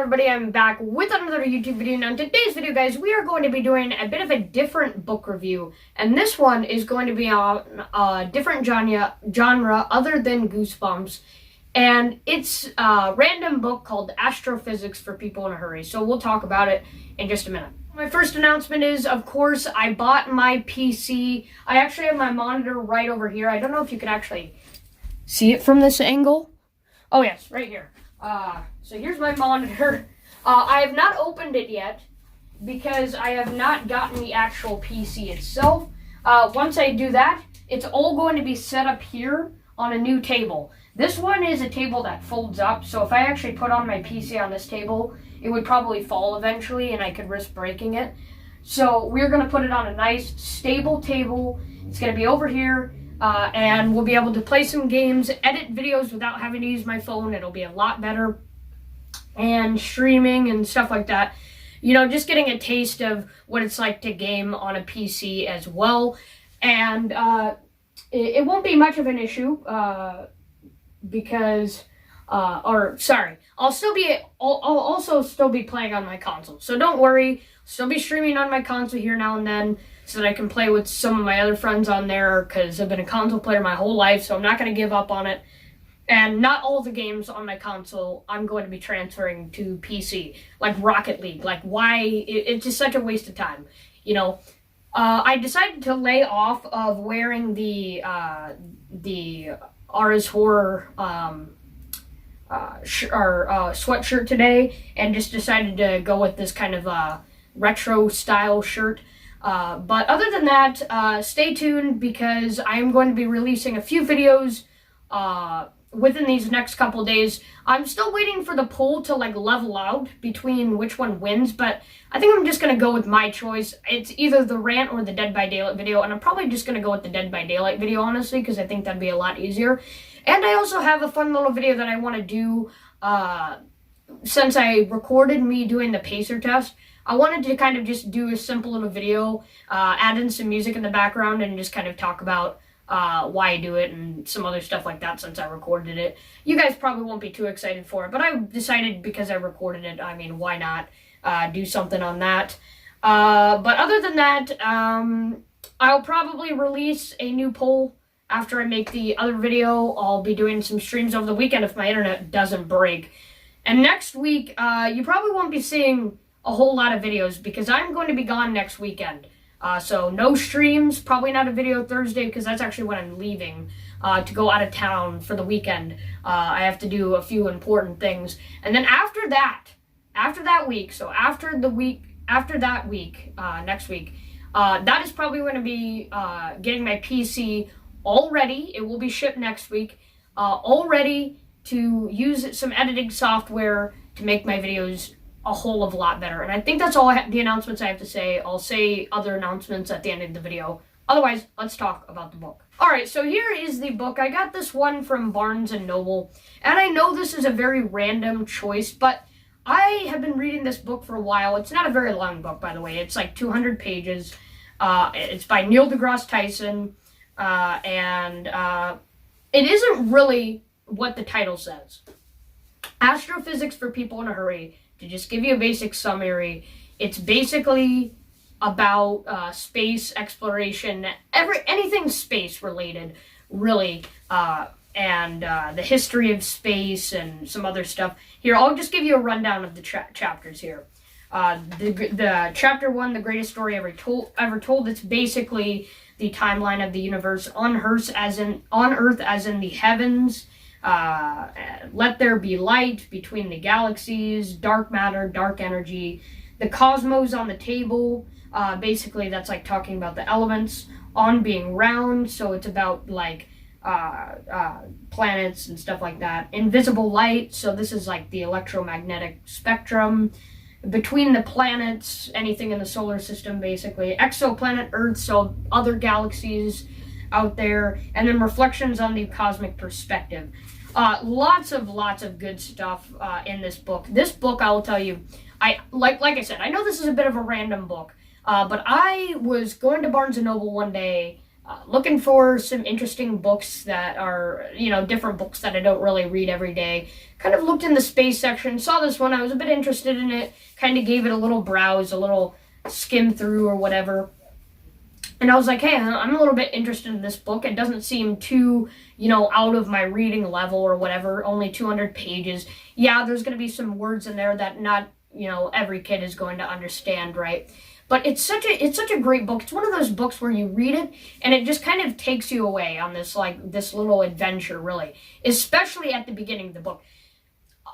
everybody? I'm back with another YouTube video. Now in today's video, guys, we are going to be doing a bit of a different book review. And this one is going to be on a different genre other than Goosebumps. And it's a random book called Astrophysics for People in a Hurry. So we'll talk about it in just a minute. My first announcement is, of course, I bought my PC. I actually have my monitor right over here. I don't know if you can actually see it from this angle. Oh yes, right here. So here's my monitor. I have not opened it yet because I have not gotten the actual PC itself. Once I do that, it's all going to be set up here on a new table. This one is a table that folds up, so if I actually put on my PC on this table, it would probably fall eventually and I could risk breaking it. So we're going to put it on a nice, stable table. It's going to be over here. And we'll be able to play some games, edit videos without having to use my phone. It'll be a lot better. And streaming and stuff like that. You know, just getting a taste of what it's like to game on a PC as well. And it won't be much of an issue because, I'll also still be playing on my console. So don't worry, still be streaming on my console here now and then, so that I can play with some of my other friends on there, because I've been a console player my whole life, so I'm not going to give up on it. And not all the games on my console I'm going to be transferring to PC, like Rocket League. Like, why? It's just such a waste of time, you know. I decided to lay off of wearing the Ars Horror sweatshirt today, and just decided to go with this kind of retro style shirt. But other than that, stay tuned, because I am going to be releasing a few videos within these next couple days. I'm still waiting for the poll to level out between which one wins, but I think I'm just going to go with my choice. It's either the rant or the Dead by Daylight video, and I'm probably just going to go with the Dead by Daylight video, honestly, because I think that'd be a lot easier. And I also have a fun little video that I want to do, since I recorded me doing the pacer test. I wanted to kind of just do a simple little video, add in some music in the background, and just kind of talk about why I do it and some other stuff like that since I recorded it. You guys probably won't be too excited for it, but I decided because I recorded it, I mean, why not do something on that? But other than that, I'll probably release a new poll after I make the other video. I'll be doing some streams over the weekend if my internet doesn't break. And next week, you probably won't be seeing a whole lot of videos because I'm going to be gone next weekend. So no streams, probably not a video Thursday, because that's actually when I'm leaving to go out of town for the weekend. I have to do a few important things. And then after that week, so after that week, next week, that is probably going to be getting my PC all ready. It will be shipped next week, all ready to use some editing software to make my videos a whole of a lot better. And I think that's all the announcements I have to say. I'll say other announcements at the end of the video. Otherwise, let's talk about the book. Alright, so here is the book. I got this one from Barnes & Noble, and I know this is a very random choice, but I have been reading this book for a while. It's not a very long book, by the way. It's like 200 pages. It's by Neil deGrasse Tyson, and it isn't really what the title says. Astrophysics for People in a Hurry. To just give you a basic summary, it's basically about space exploration, anything space related, really, and the history of space and some other stuff. Here, I'll just give you a rundown of the chapters here. The chapter 1, The Greatest Story Ever Told. It's basically the timeline of the universe on Earth, as in the heavens. Let there be light between the galaxies, dark matter, dark energy, the cosmos on the table. Basically, that's like talking about the elements. On being round, so it's about like planets and stuff like that. Invisible light, so this is like the electromagnetic spectrum. Between the planets, anything in the solar system, basically. Exoplanet Earth, so other galaxies out there. And then reflections on the cosmic perspective. Lots of good stuff in this book. This book, I will tell you, like I said, I know this is a bit of a random book, but I was going to Barnes & Noble one day looking for some interesting books that are, different books that I don't really read every day. Kind of looked in the space section, saw this one, I was a bit interested in it, kind of gave it a little browse, a little skim through or whatever. And I was like, hey, I'm a little bit interested in this book. It doesn't seem too, out of my reading level or whatever, only 200 pages. Yeah, there's going to be some words in there that not, every kid is going to understand, right? But it's such a great book. It's one of those books where you read it and it just kind of takes you away on this little adventure, really, especially at the beginning of the book.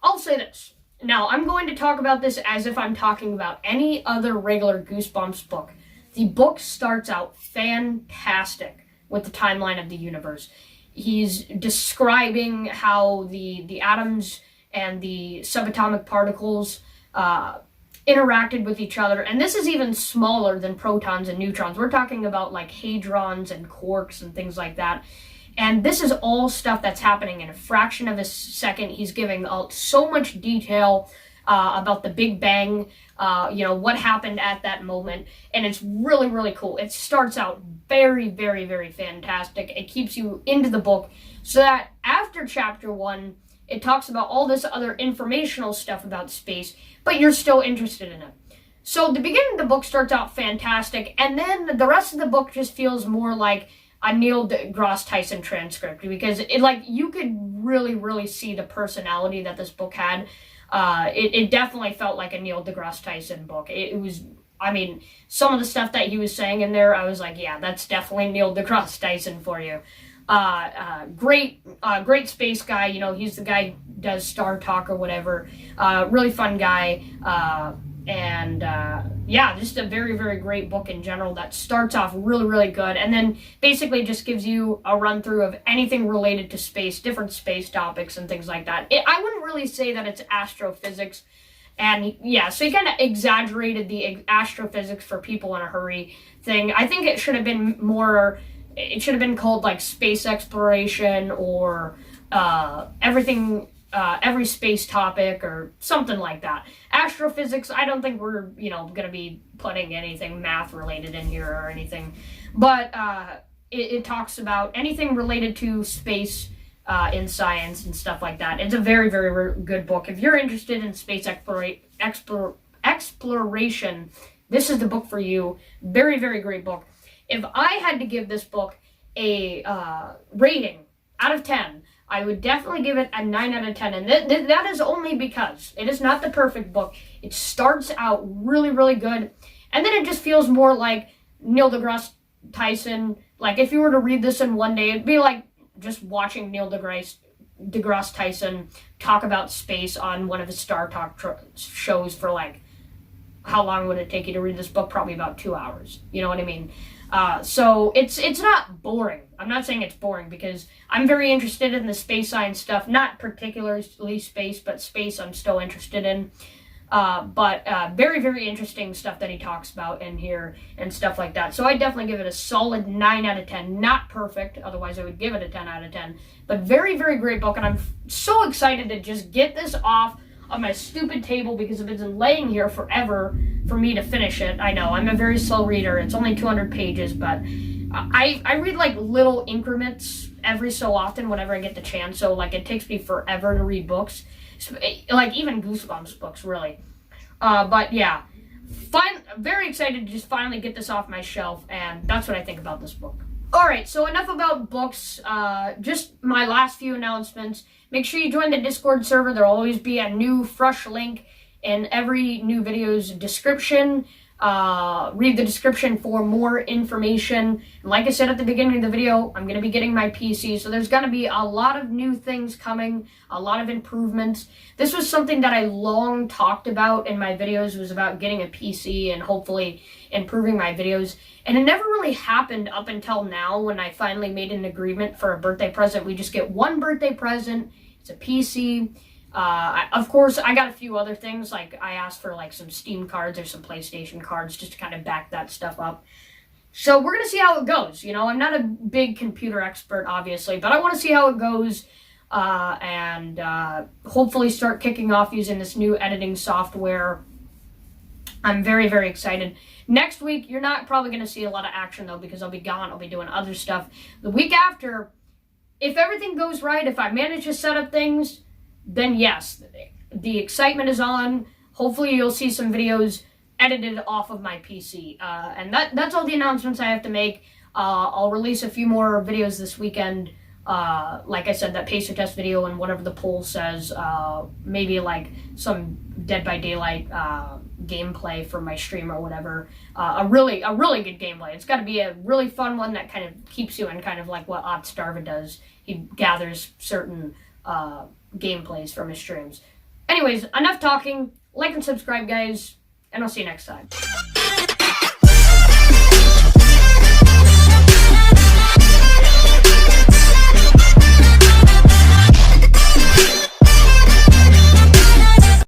I'll say this. Now, I'm going to talk about this as if I'm talking about any other regular Goosebumps book. The book starts out fantastic with the timeline of the universe. He's describing how the atoms and the subatomic particles interacted with each other, and this is even smaller than protons and neutrons. We're talking about like hadrons and quarks and things like that. And this is all stuff that's happening in a fraction of a second. He's giving out so much detail about the Big Bang, what happened at that moment. And it's really, really cool. It starts out very, very, very fantastic. It keeps you into the book so that after chapter 1, it talks about all this other informational stuff about space, but you're still interested in it. So the beginning of the book starts out fantastic, and then the rest of the book just feels more like a Neil deGrasse Tyson transcript, because you could really, really see the personality that this book had. It definitely felt like a Neil deGrasse Tyson book. It was, some of the stuff that he was saying in there, I was like, yeah, that's definitely Neil deGrasse Tyson for you. Great space guy. He's the guy who does Star Talk or whatever. Really fun guy. Just a very, very great book in general that starts off really, really good, and then basically just gives you a run through of anything related to space, different space topics and things like that. I wouldn't really say that it's astrophysics, and so he kind of exaggerated the astrophysics for people in a hurry thing. I think it should have been more, it should have been called like space exploration or every space topic or something like that. Astrophysics, I don't think we're, going to be putting anything math related in here or anything. But it talks about anything related to space in science and stuff like that. It's a very, very good book. If you're interested in space exploration, this is the book for you. Very, very great book. If I had to give this book a rating out of 10, I would definitely give it a 9 out of 10. And that is only because it is not the perfect book. It starts out really, really good. And then it just feels more like Neil deGrasse Tyson. Like if you were to read this in one day, it'd be like just watching Neil deGrasse Tyson talk about space on one of his Star Talk shows for like, how long would it take you to read this book? Probably about 2 hours. You know what I mean? So it's not boring. I'm not saying it's boring because I'm very interested in the space science stuff, not particularly space, but space I'm still interested in. But very, very interesting stuff that he talks about in here and stuff like that. So I definitely give it a solid 9 out of 10. Not perfect, otherwise I would give it a 10 out of 10. But very, very great book, and I'm so excited to just get this off on my stupid table because it's been laying here forever for me to finish it. I know, I'm a very slow reader. It's only 200 pages, but I read like little increments every so often whenever I get the chance. So like it takes me forever to read books, like even Goosebumps books, really. But yeah, very excited to just finally get this off my shelf, and that's what I think about this book. Alright, so enough about books, just my last few announcements. Make sure you join the Discord server. There'll always be a new, fresh link in every new video's description. Read the description for more information. And like I said at the beginning of the video, I'm going to be getting my PC, so there's going to be a lot of new things coming, a lot of improvements. This was something that I long talked about in my videos, was about getting a PC and hopefully improving my videos. And it never really happened up until now when I finally made an agreement for a birthday present. We just get one birthday present. It's a PC. Of course, I got a few other things, like I asked for like some Steam cards or some PlayStation cards just to kind of back that stuff up. So we're going to see how it goes. I'm not a big computer expert, obviously, but I want to see how it goes and hopefully start kicking off using this new editing software. I'm very, very excited. Next week, you're not probably going to see a lot of action, though, because I'll be gone. I'll be doing other stuff. The week after, if everything goes right, if I manage to set up things, then yes, the excitement is on. Hopefully, you'll see some videos edited off of my PC. And that's all the announcements I have to make. I'll release a few more videos this weekend. Like I said, that pacer test video and whatever the poll says, maybe like some Dead by Daylight gameplay for my stream or whatever. A really good gameplay. It's got to be a really fun one that kind of keeps you in, kind of like what Starva does. He gathers certain gameplays from his streams. Anyways, enough talking. Like and subscribe, guys, and I'll see you next time.